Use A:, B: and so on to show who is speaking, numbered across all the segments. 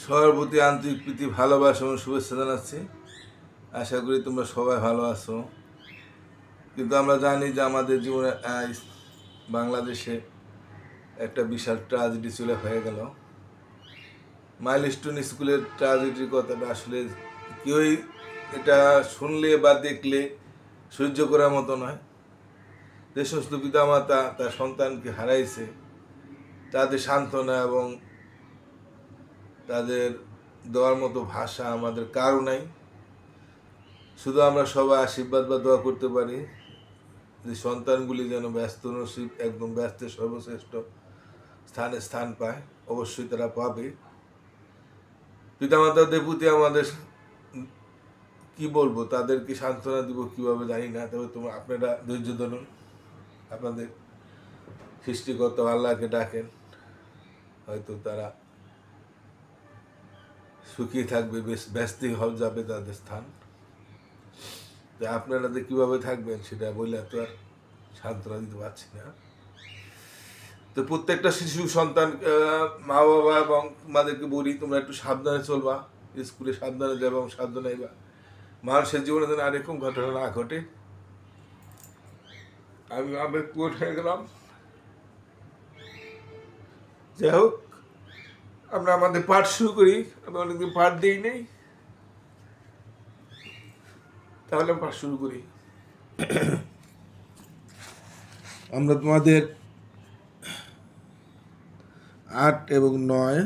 A: সবার প্রতি আন্তরিক প্রীতি ভালোবাসা এবং শুভেচ্ছা জানাচ্ছি। আশা করি তোমরা সবাই ভালো আছো। কিন্তু আমরা জানি যে আমাদের জীবনে বাংলাদেশে একটা বিশাল ট্র্যাজেডি চলে হয়ে গেল। মাইলস্টোন স্কুলের ট্র্যাজেডির কথাটা আসলে কেউই এটা শুনলে বা দেখলে সহ্য করার মতো নয়। যে সমস্ত পিতামাতা তার সন্তানকে হারাইছে তাদের সান্ত্বনা এবং তাদের দেওয়ার মতো ভাষা আমাদের কারও নাই। শুধু আমরা সবাই আশীর্বাদ বা দোয়া করতে পারি যে সন্তানগুলি যেন ব্যস্ত নসিব একদম ব্যস্তের সর্বশ্রেষ্ঠ স্থানে স্থান পায়। অবশ্যই তারা পাবে। পিতামাতাদের প্রতি আমাদের কি বলবো, তাদেরকে সান্ত্বনা দিব কিভাবে জানি না। তবে আপনারা ধৈর্য ধরুন, আপনাদের সৃষ্টিকর্তা আল্লাহকে ডাকেন, হয়তো তারা সুখী থাকবে, বেশ ব্যস্তই যাবে তাদের স্থান। আপনারা কিভাবে থাকবেন সেটা বললে তো আর সান্ত্বনা দিতে পারছি না। তো প্রত্যেকটা শিশু সন্তান মা বাবা এবং মাদেরকে বলি, তোমরা একটু সাবধানে চলবা, স্কুলে সাবধানে যাবা এবং সাবধানে আইবা। মানুষের জীবনে যেন আরেকম ঘটনা না ঘটে। আমি আবেগপ্রবণ হয়ে গেলাম। যাই হোক, আমরা আমাদের পাঠ শুরু করি। আমি অনেকদিন পাঠ দিই নেই, তাহলে পাঠ শুরু করি। আমরা তোমাদের 8 এবং 9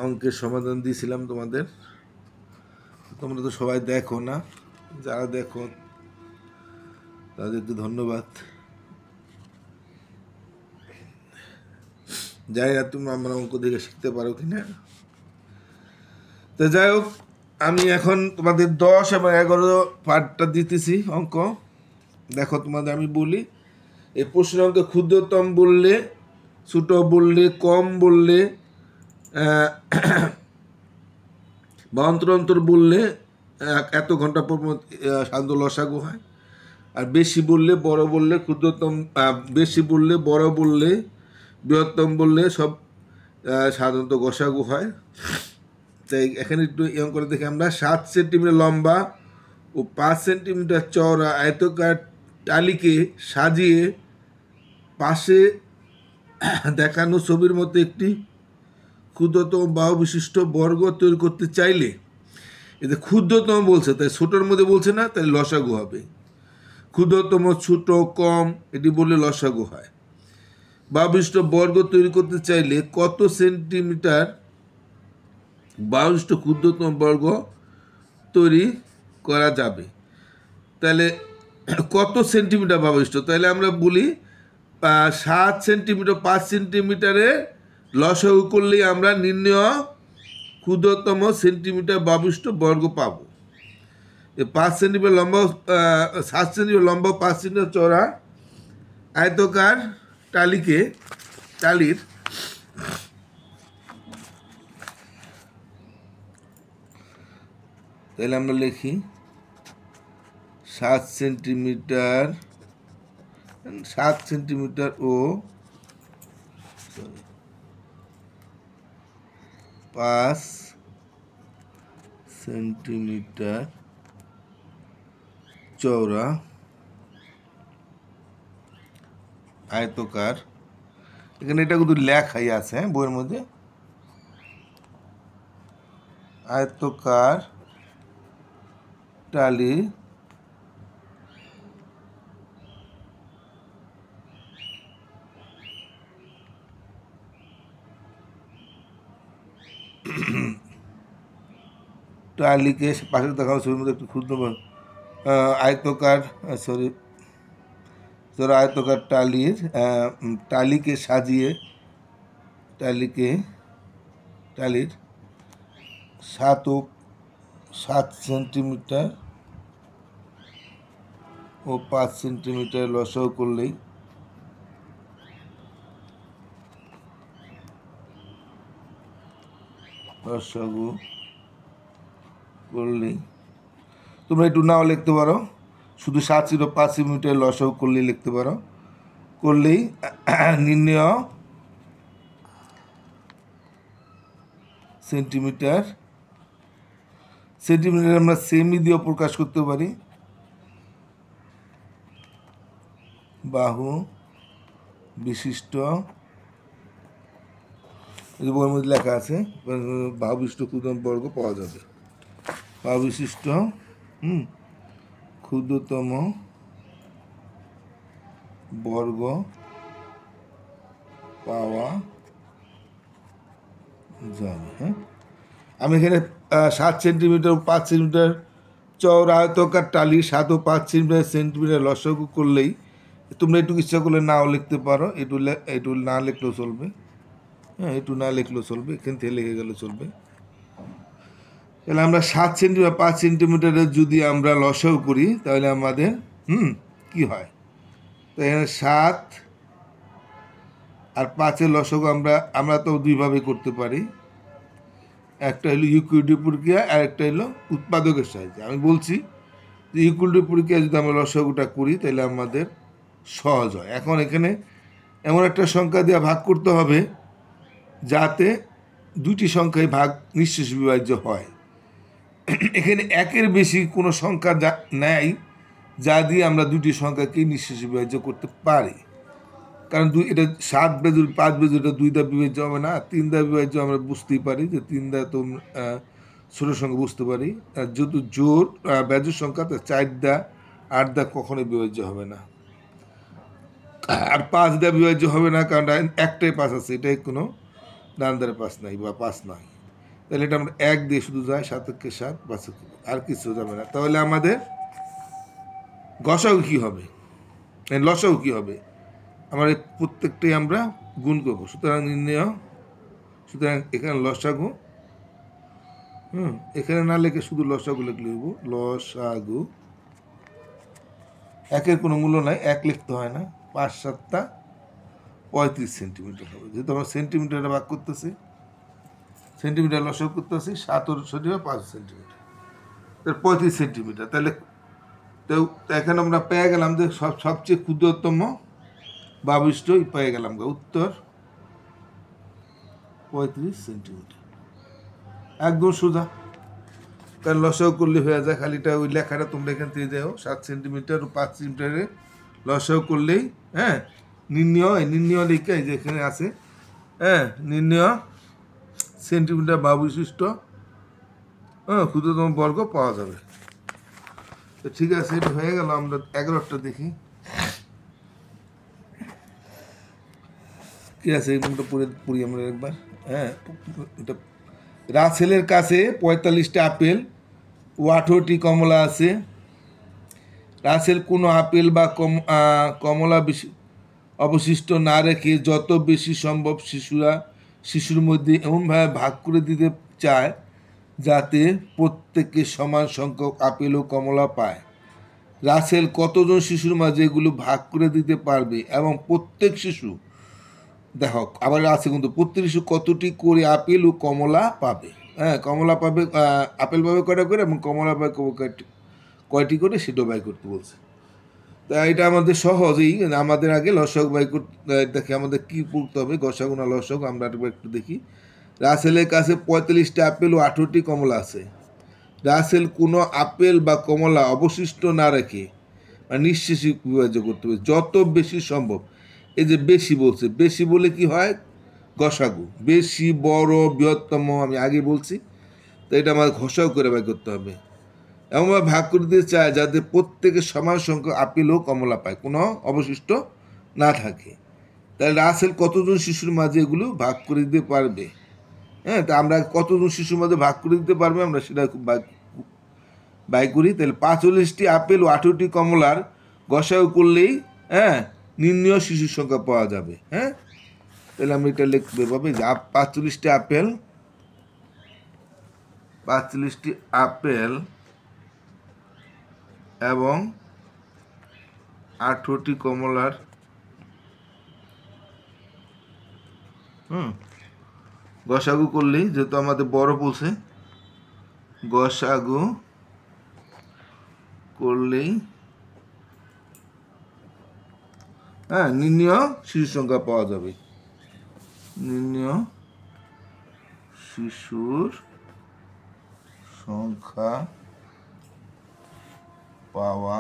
A: অঙ্কের সমাধান দিয়েছিলাম তোমাদের। তোমরা তো সবাই দেখো না, যারা দেখো তাদেরকে ধন্যবাদ। যাই না তোমরা আমার অঙ্ক দেখে শিখতে পারো কিনা। তো যাই হোক, আমি এখন তোমাদের 10 এবং 11 পার্টটা দিতেছি অঙ্ক। দেখো তোমাদের আমি বলি, এই প্রশ্ন অঙ্কে ক্ষুদ্রতম বললে, ছোট বললে, কম বললে বা অন্তর অন্তর বললে এত ঘন্টা পর সাধারণত লসাগু হয়। আর বেশি বললে, বড় বললে, ক্ষুদ্রতম, বেশি বললে, বড় বললে, বৃহত্তম বললে সব সাধারণত গসাগু হয়। তাই এখানে একটু ইয়ং করে দেখি আমরা। 7 সেন্টিমিটার লম্বা ও 5 সেন্টিমিটার চওড়া আয়তকার টালিকে সাজিয়ে পাশে দেখানো ছবির মতো একটি ক্ষুদ্রতম বাহু বিশিষ্ট বর্গ তৈরি করতে চাইলে, এতে ক্ষুদ্রতম বলছে তাই ছোটোর মধ্যে বলছে না, তাই লসাগু হবে। ক্ষুদ্রতম, ছোট, কম এটি বললে লসাগু হয়। বাহু বিশিষ্ট বর্গ তৈরি করতে চাইলে কত সেন্টিমিটার বাহু বিশিষ্ট ক্ষুদ্রতম বর্গ তৈরি করা যাবে? তাহলে কত সেন্টিমিটার বাহু বিশিষ্ট, তাহলে আমরা বলি 7 সেন্টিমিটার 5 সেন্টিমিটারে লসাগু করলেই আমরা নির্ণয় ক্ষুদ্রতম সেন্টিমিটার বাহু বিশিষ্ট বর্গ পাবো। 5 সেন্টিমিটার লম্বা, 7 সেন্টিমিটার লম্বা, 5 সেন্টিমিটার চওড়া আয়তকার টালির তাহলে আমরা লিখি 7 সেন্টিমিটার ও 5 সেন্টিমিটার চওড়া আয়তকার, এখানে এটা কিন্তু লেখাই আছে, হ্যাঁ, বইয়ের মধ্যে। আয়তকার টালি টালিকে পাশে দেখানো ছবির মধ্যে একটু ক্ষুদ্র আয়তকার আয়তকার টালিকে সাজিয়ে টালির 7 সেন্টিমিটার ও 5 সেন্টিমিটার লসাগু করলেই তোমরা একটু নাও লিখতে পারো, শুধু 7 ছিল 5 সেন্টিমিটার লসাগু করলেই লিখতে পারো। করলেই নির্ণয় সেন্টিমিটার। সেন্টিমিটার আমরা সেমি দিয়ে প্রকাশ করতে পারি। বাহু বিশিষ্ট, বইয়ের মধ্যে লেখা আছে, বাহু বিশিষ্ট ক্ষুদ্রতম বর্গ পাওয়া যাবে। বাহু বিশিষ্ট ক্ষুদ্রতম বর্গ পাওয়া যাবে। হ্যাঁ, আমি এখানে 7 সেন্টিমিটার 5 সেন্টিমিটার চওড়া আয়তকার টালি 7 ও 5 সেন্টিমিটার লসাগু করলেই, তোমরা একটু ইচ্ছা করলে নাও লিখতে পারো, একটু না লিখলেও চলবে। হ্যাঁ, একটু না লিখলেও চলবে, এখান থেকে লিখে গেলে চলবে। তাহলে আমরা 7 সেন্টিমিটার 5 সেন্টিমিটারের যদি আমরা লসাগু করি তাহলে আমাদের কি হয়? তো এখানে 7 আর 5-এর লসাগু আমরা তো দুইভাবে করতে পারি। একটা হলো ইউক্লিডীয় প্রক্রিয়া, আর একটা হলো উৎপাদকের সাহায্যে। আমি বলছি যে ইউক্লিডীয় প্রক্রিয়া যদি আমরা লসাগুটা করি তাহলে আমাদের সহজ হয়। এখন এখানে এমন একটা সংখ্যা দিয়ে ভাগ করতে হবে যাতে দুইটি সংখ্যায় ভাগ নিঃশেষ বিভাজ্য হয়। এখানে একের বেশি কোনো সংখ্যা নেই যা দিয়ে আমরা দুটি সংখ্যাকে নিঃশেষ বিভাজ্য করতে পারি। কারণ এটা 7 বেজুর 5 বেজুর, এটা 2 দ্বারা বিভাজ্য হবে না। 3 দ্বারা বিভাজ্য আমরা বুঝতেই পারি যে 3 দ্বারা তো ছোটো সংখ্যা বুঝতে পারি। আর যেহেতু জোর বেজুর সংখ্যা, তো 4 দ্বারা 8 দ্বারা কখনোই বিভাজ্য হবে না। আর 5 দ্বারা বিভাজ্য হবে না, কারণ একটাই 5 আছে, এটাই কোনো ডান দ্বারা 5 নাই বা 5 নাই। তাহলে এটা আমরা 1 দিয়ে শুধু যায়, 7-এর 7, 5 আর কিছু যাবে না। তাহলে আমাদের গসাগু কী হবে, লসাগু কী হবে? আমার এই প্রত্যেকটাই আমরা গুণ করবো। সুতরাং সুতরাং এখানে লসাগু, এখানে না লিখে শুধু লসাগু লিখলে হইব। লসাগু, একের কোনো মূল্য নাই, 1 লিখতে হয় না। 5 7 35 সেন্টিমিটার হবে। যেহেতু আমরা সেন্টিমিটারে ভাগ করতেছি, সেন্টিমিটার লসাগু করতেছি, 7 ও 5 সেন্টিমিটার, 35 সেন্টিমিটার। তাহলে তো এখানে আমরা পেয়ে গেলাম যে সবচেয়ে ক্ষুদ্রতম বাবিষ্টই পেয়ে গেলাম। উত্তর 35 সেন্টিমিটার, একদম সোজা। কারণ লসাগু করলে হয়ে যায়, খালিটা ওই লেখাটা তোমরা এখান থেকে যাও, 7 সেন্টিমিটার ও 5 সেন্টিমিটারে লসাগু করলেই নির্ণয় লিখে যে এখানে আছে, নির্ণয় সেন্টিমিটার বা বিশিষ্ট ক্ষুদ্রতম বর্গ পাওয়া যাবে। তো ঠিক আছে, এটা হয়ে গেল। আমরা 11টা দেখি কি আছে, এগুলো পড়ি আমরা একবার। এটা রাসেলের কাছে 45টা আপেল ও 18টি কমলা আছে। রাসেল কোনো আপেল বা কমলা অবশিষ্ট না রেখে যত বেশি সম্ভব শিশুর মধ্যে এমনভাবে ভাগ করে দিতে চায় যাতে প্রত্যেকে সমান সংখ্যক আপেল ও কমলা পায়। রাসেল কতজন শিশুর মাঝে এগুলো ভাগ করে দিতে পারবে এবং প্রত্যেক শিশু, দেখো আবার আছে কিন্তু, প্রত্যেক শিশু কতটি করে আপেল ও কমলা পাবে। কমলা পাবে, আপেল পাবে কয়টা করে এবং কমলা পাবে কয়টি করে, সেটাও বাই করতে বলছে। তা এটা আমাদের সহজেই, আমাদের আগে লসাগু বাই করতে দেখে আমাদের কী পড়তে হবে, গসাগু না লসাগু, আমরা একটু দেখি। রাসেলের কাছে 45টা আপেল ও 18টি কমলা আছে। রাসেল কোনো আপেল বা কমলা অবশিষ্ট না রেখে নিঃশেষ বিভাজ্য করতে হবে যত বেশি সম্ভব। এই যে বেশি বলছে, বেশি বলে কি হয়, গসাগু। বেশি, বড়, বৃহত্তম আমি আগে বলছি। তো এটা আমাদের ঘষাও করে বাই করতে হবে। এমনভাবে ভাগ করে দিতে চায় যাতে প্রত্যেকে সমান সংখ্যক আপেল ও কমলা পায়, কোনো অবশিষ্ট না থাকে। তাহলে রাসেল কতজন শিশুর মাঝে এগুলো ভাগ করে দিতে পারবে? তা আমরা কতজন শিশুর মাঝে ভাগ করে দিতে পারবে, আমরা সেটা খুব বাই করি। তাহলে 45টি আপেল ও 18টি কমলার গসাগু করলেই নির্ণয় শিশুর সংখ্যা পাওয়া যাবে। তাহলে আমরা এটা লিখতে পারবে যে 45টি আপেল এবং 18টি কমলার গসাগু করলেই, যেহেতু আমাদের বড় বলছে, গসাগু করলেই নির্ণয় শিশু সংখ্যা পাওয়া যাবে। নির্ণয় শিশুর সংখ্যা পাওয়া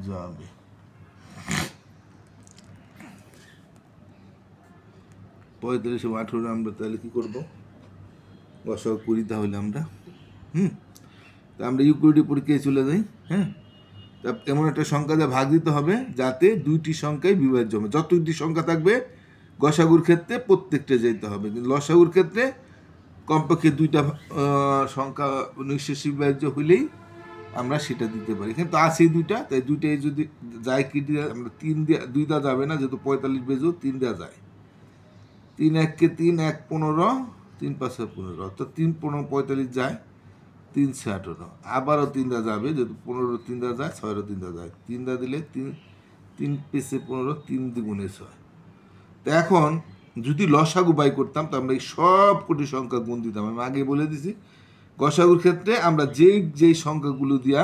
A: যাবে। 45 এবং 18 আমরা তাহলে কি করব? গসাগু করি তাহলে আমরা। তা আমরা ইউক্লিডের পরীক্ষায় চলে যাই। হ্যাঁ, তা এমন একটা সংখ্যা দিয়ে ভাগ দিতে হবে যাতে দুইটি সংখ্যায় বিভাজ্য হবে। যতটি সংখ্যা থাকবে গসাগুর ক্ষেত্রে প্রত্যেকটা যেতে হবে, কিন্তু লসাগুর ক্ষেত্রে কমপক্ষে দুইটা সংখ্যা নিঃশেষ বিভাজ্য হইলেই আমরা সেটা দিতে পারি। কিন্তু আছে দুইটা, তাই দুইটাই যদি যায় কি দিয়ে আমরা 3 দিয়ে 2 দেওয়া যাবে না, যেহেতু 45 বেজো 3 দেওয়া যায়। 3 1 কে 3 1 15, 3 5 15, অর্থাৎ 3 15 45 যায়, 3 6 18, আবারও 3 দেওয়া যাবে, যেহেতু 15 3 দেওয়া যায়, 6 3 দেওয়া যায়। 3 দেওয়া দিলে 3 পেছে 15, 3 দ্বিগুণে 6। তো এখন যদি লসাগু বাই করতাম তো আমরা এই সব কোটি সংখ্যা গুণ দিতাম। আমি আগে বলে দিছি গসাগুর ক্ষেত্রে আমরা যেই সংখ্যাগুলো দিয়া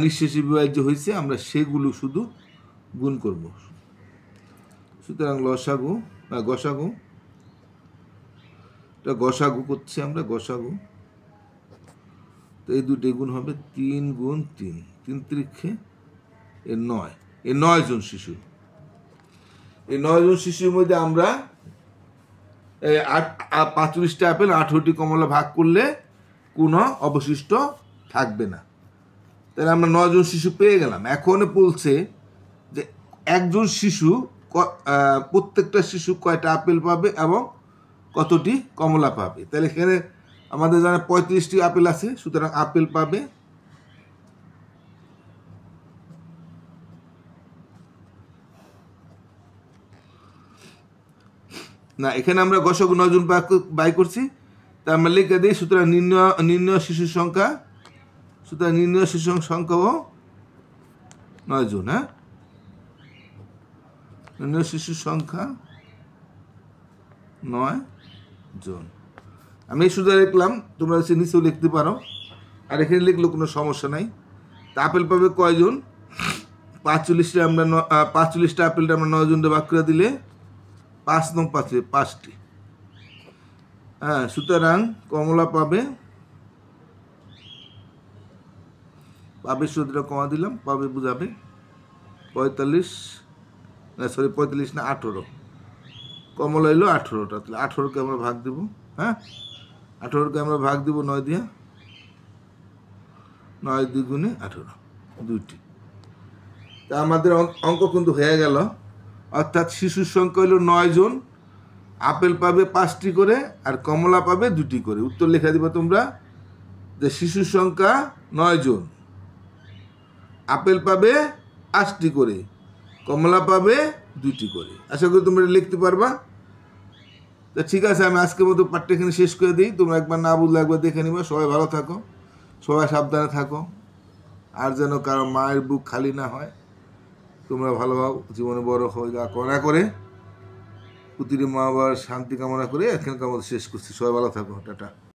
A: নিঃশেষে বিভাজ্য হয়েছে আমরা সেগুলো শুধু গুণ করব। সুতরাং লসাগু গসাগু, এটা গসাগু করছি আমরা, গসাগু। তো এই দুটো গুণ হবে 3 গুণ 3, 3 ত্রিক্ষে 9, 9 জন শিশু। এই 9 জন শিশুর মধ্যে আমরা 45টা আপেল 18টি কমলা ভাগ করলে কোনো অবশিষ্ট থাকবে না। তাহলে আমরা 9 জন শিশু পেয়ে গেলাম। এখন বলছে যে একজন শিশু প্রত্যেকটা শিশু কয়টা আপেল পাবে এবং কতটি কমলা পাবে। তাহলে এখানে আমাদের জানা 35টি আপেল আছে, সুতরাং আপেল পাবে না, এখানে আমরা গসাগু 9 জন বাই করছি, তা আমরা লিখে দিই। সুতরাং নির্ণয় শিশুর সংখ্যা, সুতরাং নির্ণয় শিশুর সংখ্যাও 9 জন। হ্যাঁ, নির্ণয় শিশুর সংখ্যা 9 জন। আমি শুধু লিখলাম, তোমরা নিচেও লিখতে পারো, আর এখানে লিখলেও কোনো সমস্যা নাই। তা আপেল পাবে কয়জন? 45টা আমরা 45টা আপেলটা আমরা 9 জনটা ভাগ করে দিলে 5 নং 5টি। হ্যাঁ, সুতরাং কমলা পাবে শুধুটা কমা দিলাম, পাবে বুঝাবে 45 না 18, কমলা এলো 18টা, তাহলে 18কে আমরা ভাগ দেব। হ্যাঁ, 18কে আমরা ভাগ দেব 9 দিয়ে, 9 দ্বিগুণে 18, 2টি। তা আমাদের অঙ্ক কিন্তু হয়ে গেল, অর্থাৎ শিশুর সংখ্যা হলো 9 জন, আপেল পাবে 5টি করে আর কমলা পাবে 2টি করে। উত্তর লেখা দিবা তোমরা যে শিশুর সংখ্যা 9 জন, আপেল পাবে 5টি করে, কমলা পাবে 2টি করে। আশা করি তোমরা লিখতে পারবা। তা ঠিক আছে, আমি আজকের মতো পাঠটা এখানে শেষ করে দিই। তোমরা একবার না বুঝলে একবার দেখে নিবা। সবাই ভালো থাকো, সবাই সাবধানে থাকো, আর যেন কারো মায়ের বুক খালি না হয়। তোমরা ভালো হও, জীবনে বড় হয়ে যা কামনা করে, প্রতিটি মা বাবার শান্তি কামনা করে এখানকার মতো শেষ করছি। সবাই ভালো থাকো, টাটা।